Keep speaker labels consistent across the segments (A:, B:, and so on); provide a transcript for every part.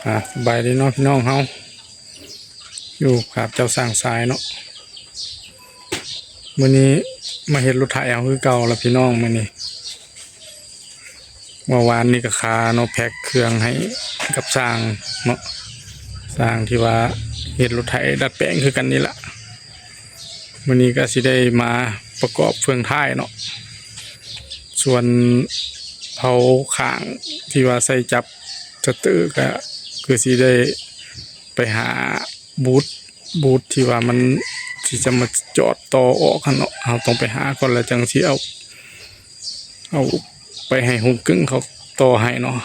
A: สบายดีเนาะพี่น้องเฮาอยู่กับเจ้าสร้างสายเนาะมื้อนี้มาเฮ็ดรถไถเอาคือเก่าแล้วพี่น้องมื้อนี้เมื่อวานนี้ก็คาเนาะแพ็คเครื่องให้กับสร้างเนาะสร้างที่ว่าเฮ็ดรถไถดัดแปลงคือกันนี่ล่ะมื้อนี้ก็สิได้มาประกอบเฟืองท้ายเนาะส่วนเผาข้างที่ว่าใส่จับสเตอร์ก็คือสิได้ไปหาบูทที่ว่ามันที่จะมาจอดต่อออกกันเนาะเราต้องไปหาก่อนแล้วจังสิเอาไปให้หุงกึ่งเขาต่อให้เนาะ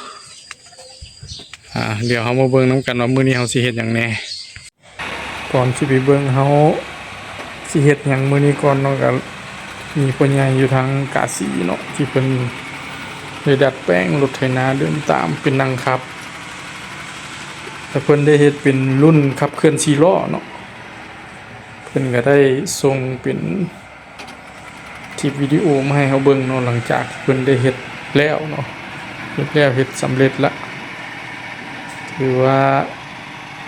A: เดี๋ยวเรามาเบิ่งน้ำกันว่ามื้อนี้เราสิเฮ็ดหยังแน่ก่อนสิไปเบิ่งเราสิเฮ็ดหยังมื้อนี้ก่อนเนาะก็มีพ่อใหญ่อยู่ทางกาสีเนาะที่เพิ่นได้ดัดแปลงรถไถนาเดินตามเป็นนั่งขับแต่เพิ่นได้เฮ็ดเป็นรุ่นขับเคลื่อน4ล้อเนาะเพิ่นก็ได้ส่งเป็นคลิปวิดีโอมาให้เฮาเบิ่งเนาะหลังจากเพิ่นได้เฮ็ดแล้วเนาะเฮ็ดสำเร็จละถือว่า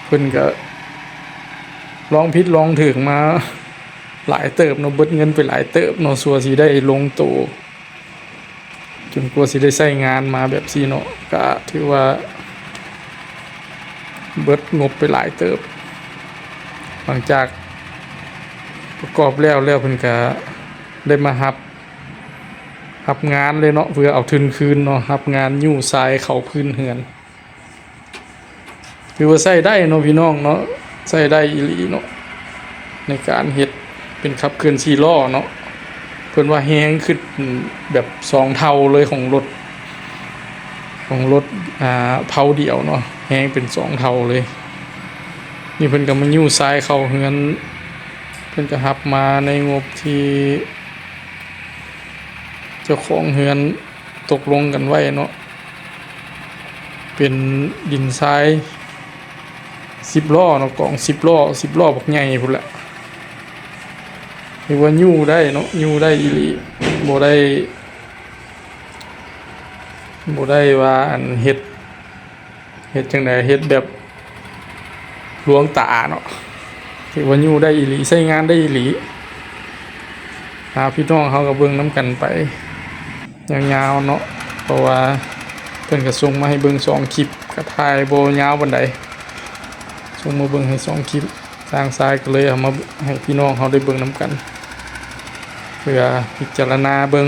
A: เพิ่นก็ลองผิดลองถูกมาหลายเติบเนาะเบิดเงินไปหลายเติบเนาะสัวสิได้ลงโตจนกว่าสิได้ใช้งานมาแบบซี่เนาะก็ถือว่าเบิดงบไปหลายเติบหลังจากประกอบแล้วเพิ่นก็ได้มารับงานเลยเนาะเพื่อเอาทุนคืนเนาะรับงานยู่ทรายเข้าพื้นเฮือนคือว่าใช้ได้เนาะพี่น้องเนาะใช้ได้อีหลีเนาะในการเฮ็ดเป็นขับเคลื่อน4ล้อเนาะเพิ่นว่าแฮงขึ้นแบบ2เท่าเลยของรถเผาเดี่ยวเนาะแฮงเป็น2เท่าเลยนี่เพิ่นก็มายู่ทรายเข้าเฮือนเพิ่นก็รับมาในงบที่เจ้าของเฮือนตกลงกันไว้เนาะเป็นดินทราย10ล้อเนาะกอง10ล้อบักใหญ่พุ่นละคือว่ายู่ได้เนาะยู่ได้อีหลีบ่ได้ว่าอันเฮ็ดจังได๋เฮ็ดแบบหลวงตาเนาะคือว่ายู่ได้อีหลีใช้งานได้อีหลีพี่น้องเฮาก็เบิ่งนํกันไปยาวๆเนาะเพราะว่าเพิ่นก็ส่งมาให้เบิ่ง2คลิปก็ถ่ายบ่ยาวปานใดส่งมาเบิ่งให้2คลิปทางซ้ายก็เลยเอามาให้พี่น้องเฮาได้เบิ่งนํกันเพื่อพิจารณาเบิ่ง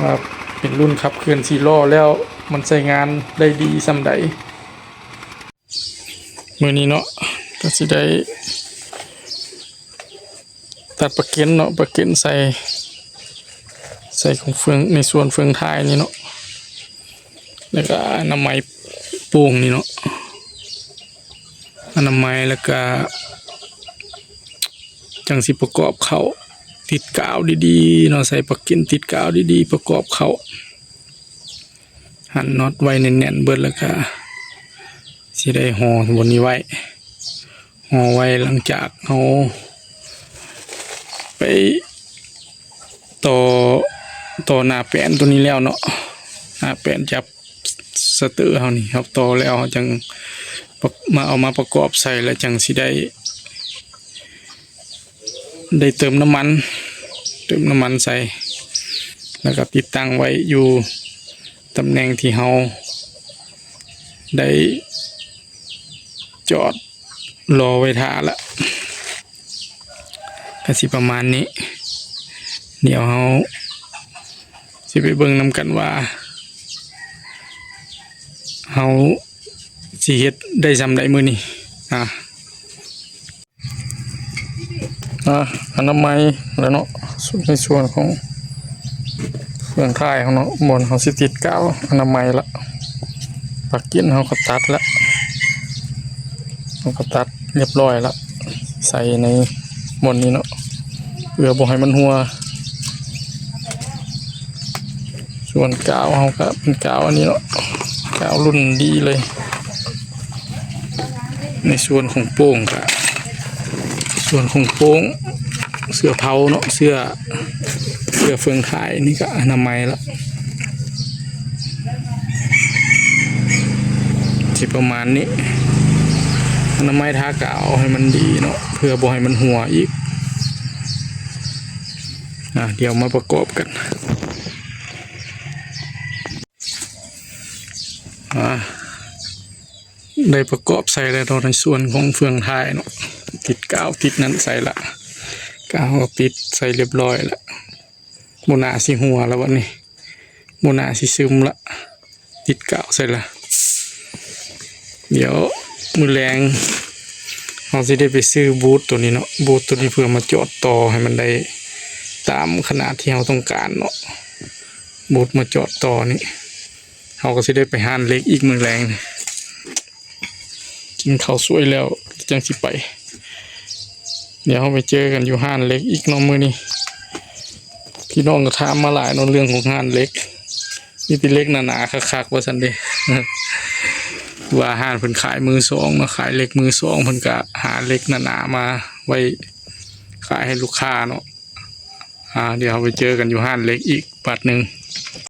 A: ว่าเป็นรุ่นขับเคลื่อน4ล้อแล้วมันใช้งานได้ดีส่ำใดมื้อนี้เนาะก็สิได้ตัดประเก็นเนาะประเก็นใส่ของเฟืองในส่วนเฟืองท้ายนี่เนาะแล้วก็อนามัยโป่งนี่เนาะอนามัยแล้วก็จังสิประกอบเข้าติดกาวดีๆเนาะใส่ประเก็นติดกาวดีๆประกอบเข้าหั่นน็อตไว้แน่นๆเบิดแล้วก็สิได้ห่อบนนี้ไว้ห่อไว้หลังจากเฮาไปต่อหน้าแป้นตัวนี้แล้วเนาะหน้าแป้นจับสเตอร์เฮานี่ครับต่อแล้วเฮาจังมาเอามาประกอบใส่แล้วจังสิได้เติมน้ำมันใส่แล้วก็ติดตั้งไว้อยู่ตำแหน่งที่เฮาได้จอดรอไว้ท่าละก็สิประมาณนี้เดี๋ยวเฮาสิไปเบิ่งนำกันว่าเฮาสิเฮ็ดได้ซำใดมื้อนี้อนามัยแล้วเนาะในส่วนของเฟืองท้ายของเนาะบนเฮาสิติดกาวอนามัยละปักกินเฮาก็ตัดละเรียบร้อยละใส่ในบนนี้เนาะเพื่อบ่ให้มันหัวส่วนกาวเฮาก็เป็นกาวอันนี้เนาะกาวรุ่นดีเลยในส่วนของโป่งก็ส่วนของโป่งเสื้อเผาเนาะเสื้อเฟืองท้ายนี่ก็อนามัยละ สิประมาณนี้อนามัยทากาวให้มันดีเนาะเพื่อบ่ให้มันหัวอีกเดี๋ยวมาประกอบกันได้ประกอบใส่แล้วในส่วนของเฟืองท้ายเนาะติดกาวติดนั้นใส่ละกาวก็ปิดใส่เรียบร้อยละโมนาสิหัวแล้ววันนี้โมนาสิซึมละติดกาวใส่ละเดี๋ยวมือแรงเราจะได้ไปซื้อบูทตัวนี้เนาะบูทตัวนี้เพื่อมาจอดต่อให้มันได้ตามขนาดที่เราต้องการเนาะบูทมาจอดต่อนี่เราก็จะได้ไปหานเล็กอีกมือแรงกินข้าวสวยแล้วจังสิไปเดี๋ยวเราไปเจอกันอยู่ห้านเล็กอีกน้องมือนี่พี่น้องก็ถามมาหลายนเรื่องของห้านเล็กนี่เป็นเล็กหนาๆคักๆว่าสันเดว่าห้านเพิ่นขายมือสองมาขายเล็กมือสองเพิ่นก็หาเล็กหนาๆมาไว้ขายให้ลูกค้าเนาะเดี๋ยวเราไปเจอกันอยู่ห้านเล็กอีกปัดหนึ่ง